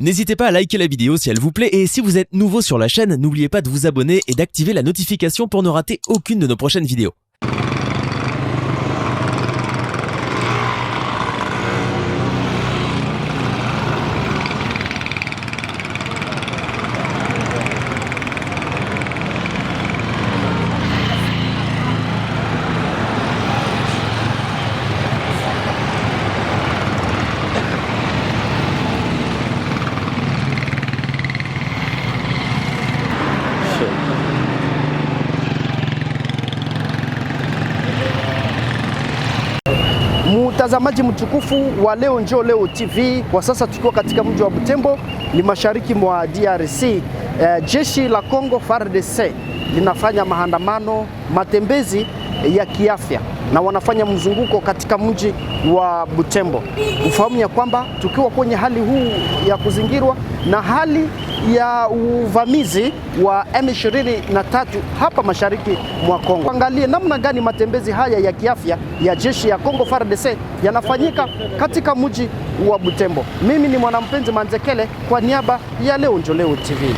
N'hésitez pas à liker la vidéo si elle vous plaît et si vous êtes nouveau sur la chaîne, n'oubliez pas de vous abonner et d'activer la notification pour ne rater aucune de nos prochaines vidéos. Mtazamaji mtukufu wa Leo Njoo Leo TV, kwa sasa tukiwa katika mji wa Butembo, ni mashariki mwa DRC. Jeshi la Kongo FARDC linafanya maandamano, matembezi ya kiafya na wanafanya mzunguko katika mji wa Butembo. Ufahamu ya kwamba tukiwa kwenye hali huu ya kuzingirwa na hali ya uvamizi wa M23 hapa mashariki mwa Kongo. Angalie namna gani matembezi haya ya kiafya ya jeshi ya Kongo FARDC yanafanyika katika mji wa Butembo. Mimi ni Mwanampenzi Manzekele kwa niaba ya Leo Njoo Leo TV.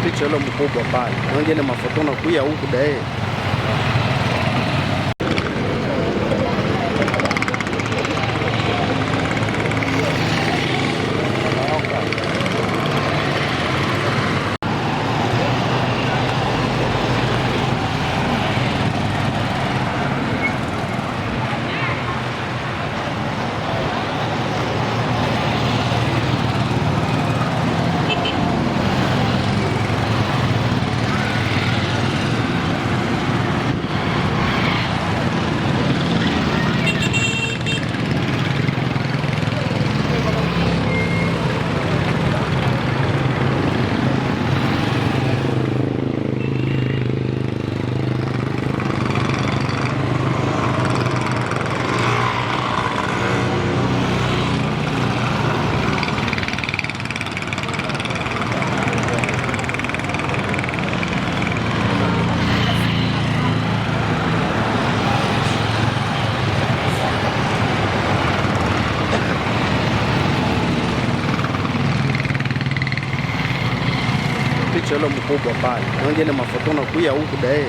Picha ile mkubwa pale, wengine mafoto na kuya huku dae. Picha ile mkubwa pale, wengine mafoto na kuya huku dae.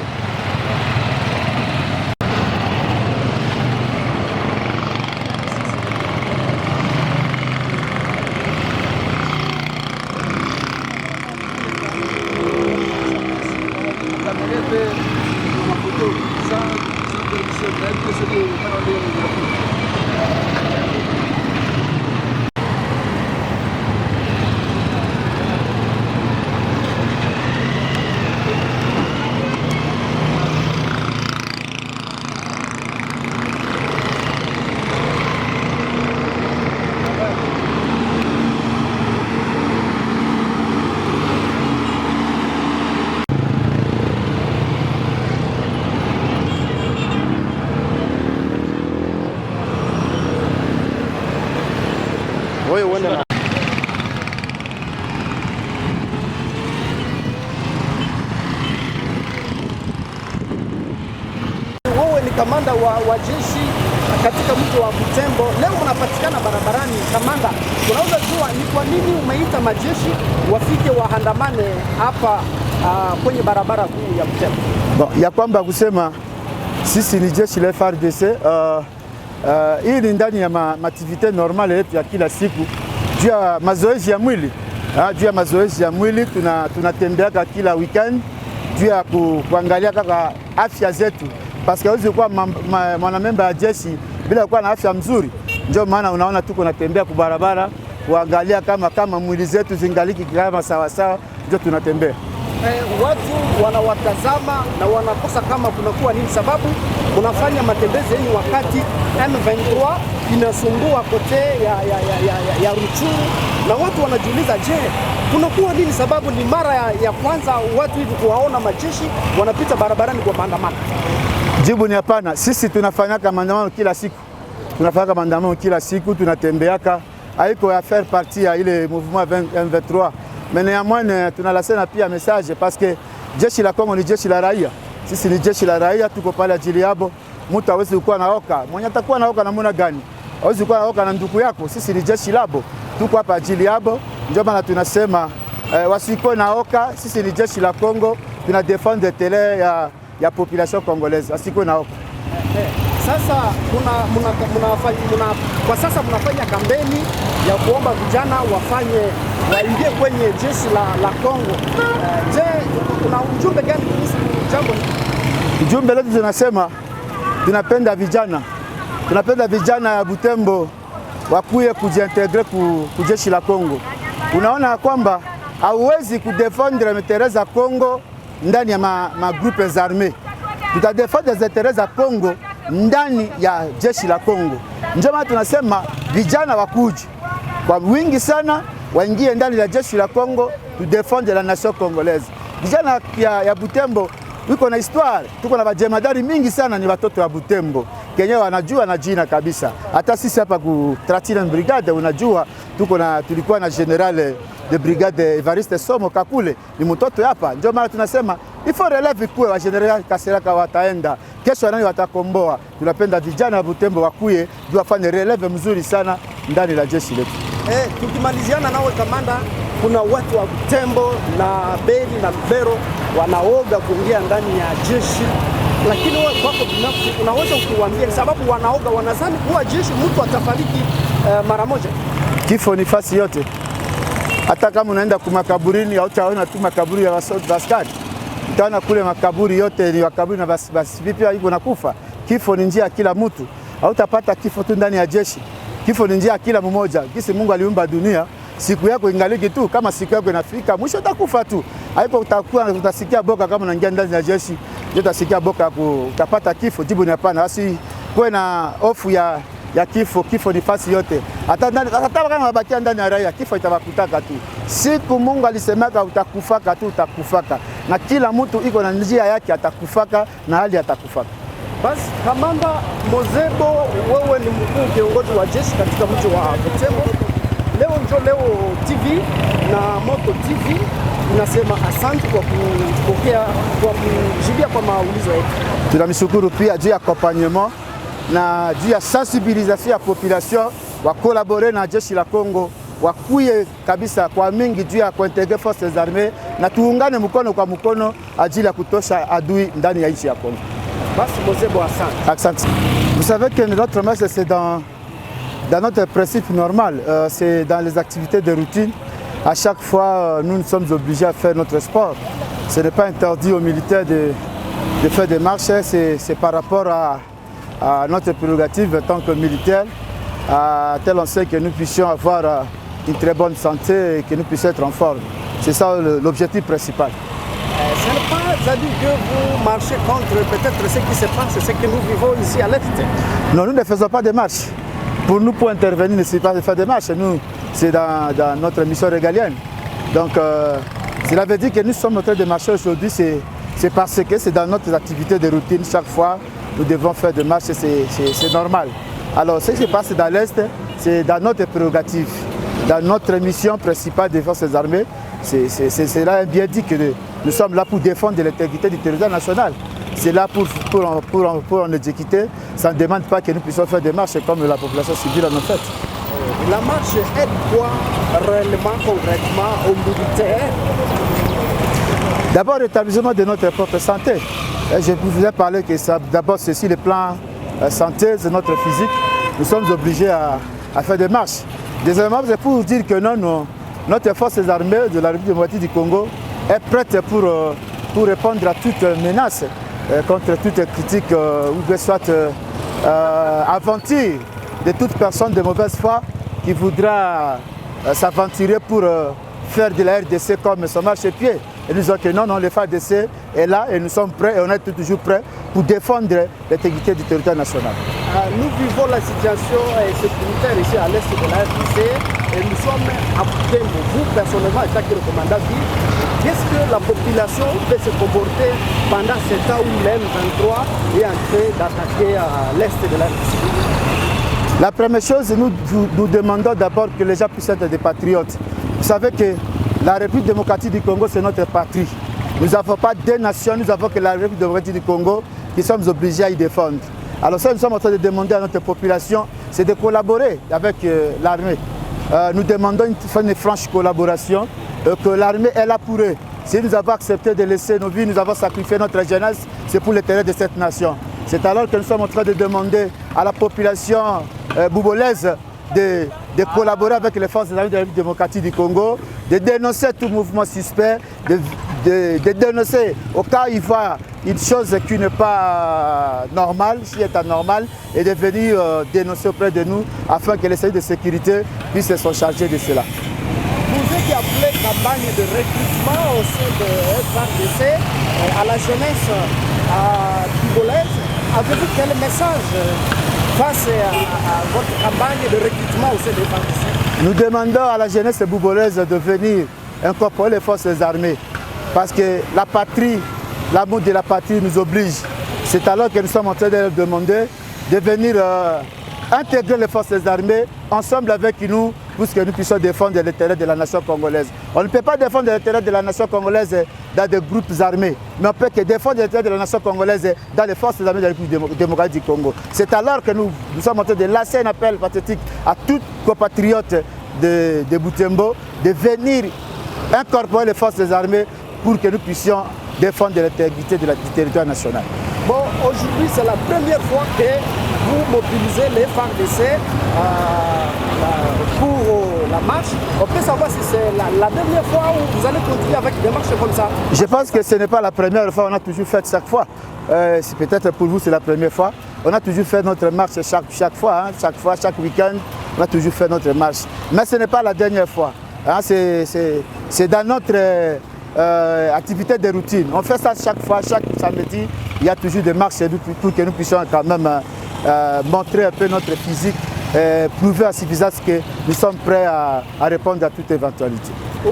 Wewe uende na wewe ni kamanda wa jeshi katika mji wa Butembo. Leo unapatikana barabarani. Kamanda, unaweza jua ni kwa nini umeita majeshi wafike waandamane hapa kwenye barabara kuu ya Butembo? Bon, ya kwamba kusema sisi ni jeshi la FARDC. Hii ni ndani ya maaktivite normale yetu ya kila siku juu ya mazoezi ya mwili. Juu ya mazoezi ya mwili tunatembeaka kila weekend juu ya kuangalia kaka afya zetu, paske hawezi kuwa mwanamemba ya jeshi bila kuwa na afya mzuri. Ndio maana unaona tuko natembea kwa barabara kuangalia kama mwili zetu zingaliki kama sawasawa, ndio tunatembea. Watu wanawatazama na wanakosa kama kunakuwa nini sababu unafanya matembezi yenu wakati M23 inasumbua kote ya Ruchuru, na watu wanajiuliza, je, kunakuwa nini sababu ni mara ya kwanza watu hivi kuwaona majeshi wanapita barabarani kwa maandamano? Jibu ni hapana. Sisi tunafanyaka maandamano kila siku, tunatembeaka, haiko ya faire partie ya ile mouvement M23. Mais néanmoins tunalasena pia message parce que jeshi la Kongo ni jeshi la raia. Sisi ni jeshi la raia, tuko pale ajili yabo. Mtu hawezi kuwa na oka. Mwenye atakuwa na oka namna gani? Hawezi kuwa na oka na ndugu yako. Sisi ni jeshi labo. Tuko hapa ajili yabo. Ndio maana tunasema wasiko na oka. Sisi ni jeshi la Kongo. Tuna défendre tele ya population congolaise. Wasiko na oka. Sasa kwa sasa mnafanya kampeni ya kuomba vijana waingie kwenye jeshi la Kongo. Je, kuna ujumbe gani kuhusu jambo hili? Ujumbe letu tunasema tunapenda vijana ya Butembo wakuye kujiintegre ku jeshi la Kongo. Unaona kwamba hauwezi kudefendre intérêt za Kongo ndani ya magroupe armé. Tutadefendre intérêt za Kongo ndani ya jeshi la Kongo. Ndio maana tunasema vijana wakuji kwa wingi sana, waingie ndani ya jeshi la Kongo, tu défendre la nation congolaise. Vijana ya Butembo wiko na histoire, tuko na majemadari mingi sana, ni watoto wa Butembo kenye wanajua na jina kabisa. Hata sisi hapa ku 31 brigade unajua tulikuwa na general de brigade Evariste Somo Kakule, ni mtoto hapa. Ndio maana tunasema ifo releve kuwe wa general Kasereka wataenda kesho, nani watakomboa. Tunapenda vijana wa Butembo wakuye juu wafanye releve mzuri sana ndani la jeshi letu. Tukimaliziana nawe kamanda, kuna watu wa Butembo na Beni na Lubero wanaoga kuingia ndani ya jeshi, lakini wewe kwako binafsi unaweza ukiwaambia sababu wanaoga, wanazani kuwa jeshi mtu atafariki mara moja? Kifo ni fasi yote. Hata kama unaenda kumakaburini au utaona tu makaburi ya askari, utaona kule makaburi yote ni makaburi na basi vipi hivyo nakufa. Kifo ni njia ya kila mtu. Hautapata kifo tu ndani ya jeshi. Kifo ni njia ya kila mmoja. Kisi Mungu aliumba dunia, siku yako ingaliki tu, kama siku yako inafika mwisho utakufa tu. Hapo utasikia boka kama unaingia ndani ya jeshi, utasikia boka utapata kifo. Jibu ni hapana. Basi kuwe na hofu ya kifo. Kifo ni fasi yote. Hata kama unabakia ndani ya raia, kifo itabakutaka tu. Siku Mungu alisemaka utakufaka tu, utakufaka. Na kila mtu iko na njia yake, atakufaka na hali atakufaka. Basi Kamanda Mozebo, wewe ni mkuu kiongozi wa jeshi katika mji wa Butembo. Leo TV na Moto TV inasema asante kwa kupokea, kwa kujibia kwa maulizo yetu. Tunamshukuru pia juu ya accompagnement na juu ya sensibilisation ya population wa collaborer na jeshi la Kongo, wakuye kabisa kwa mingi juu ya kuintegrer forces armées na tuungane mkono kwa mkono ajili ya kutosha adui ndani ya nchi ya Kongo. Basi Mozebo, asante. Vous savez que notre marche c'est dans notre principe normal, c'est dans les activités de routine. À chaque fois, nous sommes obligés à faire notre sport. Ce n'est pas interdit aux militaires de faire des marches, c'est par rapport à notre prérogative en tant que militaire, à tel enseigne que nous puissions avoir une très bonne santé et que nous puissions être en forme. C'est ça l'objectif principal. Ce n'est pas à dire que vous marchez contre peut-être ce qui se passe, ce que nous vivons ici à l'Est. Non, nous ne faisons pas de marche. Pour nous, pour intervenir, ne c'est pas de faire des marches. Nous, c'est dans notre mission régalienne. Donc, cela veut dire que nous sommes en train de marcher aujourd'hui, c'est parce que c'est dans notre activité de routine. Chaque fois, nous devons faire des marches, c'est normal. Alors, ce qui se passe dans l'Est, c'est dans notre prérogative, dans notre mission principale des forces armées. C'est là bien dit que nous sommes là pour défendre l'intégrité du territoire national. C'est là pour en exécuter. Ça ne demande pas que nous puissions faire des marches comme la population civile en a fait. La marche aide quoi réellement, concrètement aux militaires? D'abord, l'établissement de notre propre santé. Je vous ai parlé que d'abord, c'est sur le plan santé, c'est notre physique. Nous sommes obligés à faire des marches. Deuxièmement, c'est pour vous dire que notre force armée de la République démocratique du Congo est prête pour répondre à toute menace, contre toute critique ou soit aventure de toute personne de mauvaise foi qui voudra s'aventurer pour faire de la RDC comme son marchepied. Et nous disons que non, le FARDC est là et nous sommes prêts et on est toujours prêts pour défendre l'intégrité du territoire national. Nous vivons la situation sécuritaire ici à l'est de la RDC et nous sommes à Butembo. Vous, personnellement, en tant que commandant ville, qu'est-ce que la population peut se comporter pendant ce temps où l'M23 est en train d'attaquer l'est de la RDC? La première chose, nous demandons d'abord que les gens puissent être des patriotes. Vous savez que la République démocratique du Congo, c'est notre patrie. Nous n'avons pas deux nations, nous avons que la République démocratique du Congo qui sommes obligés à y défendre. Alors ça, nous sommes en train de demander à notre population, c'est de collaborer avec l'armée. Nous demandons une franche collaboration, que l'armée est là pour eux. Si nous avons accepté de laisser nos vies, nous avons sacrifié notre jeunesse, c'est pour l'intérêt de cette nation. C'est alors que nous sommes en train de demander à la population boubolaise de collaborer avec les forces de la République démocratique du Congo, de dénoncer tout mouvement suspect, de dénoncer au cas où il voit une chose qui n'est pas normale, si elle est anormale, et de venir dénoncer auprès de nous afin que les services de sécurité puissent se charger de cela. Vous êtes appelé campagne de recrutement au sein de FARDC à la jeunesse congolaise. Avez-vous quel message face à votre campagne de recrutement au sein de FARDC? Nous demandons à la jeunesse boubolaise de venir incorporer les forces armées parce que la patrie, l'amour de la patrie nous oblige. C'est alors que nous sommes en train de leur demander de venir intégrer les forces armées ensemble avec nous pour que nous puissions défendre l'intérêt de la nation congolaise. On ne peut pas défendre l'intérêt de la nation congolaise dans des groupes armés, mais on peut que défendre l'intérêt de la nation congolaise dans les forces armées de la République démocratique du Congo. C'est alors que nous sommes en train de lancer un appel pathétique à tous compatriotes de Butembo de venir incorporer les forces armées pour que nous puissions défendre l'intégrité du territoire national. Bon, aujourd'hui, c'est la première fois que vous mobilisez les FARDC pour la marche. On peut savoir si c'est la dernière fois où vous allez continuer avec des marches comme ça? Je pense que ce n'est pas la première fois, on a toujours fait chaque fois. Peut-être pour vous c'est la première fois. On a toujours fait notre marche chaque fois, chaque week-end, on a toujours fait notre marche. Mais ce n'est pas la dernière fois. Hein, c'est dans notre activité de routine. On fait ça chaque fois, chaque samedi, il y a toujours des marches pour que nous puissions quand même montrer un peu notre physique, prouver à suffisance que nous sommes prêts à répondre à toute éventualité. Oui.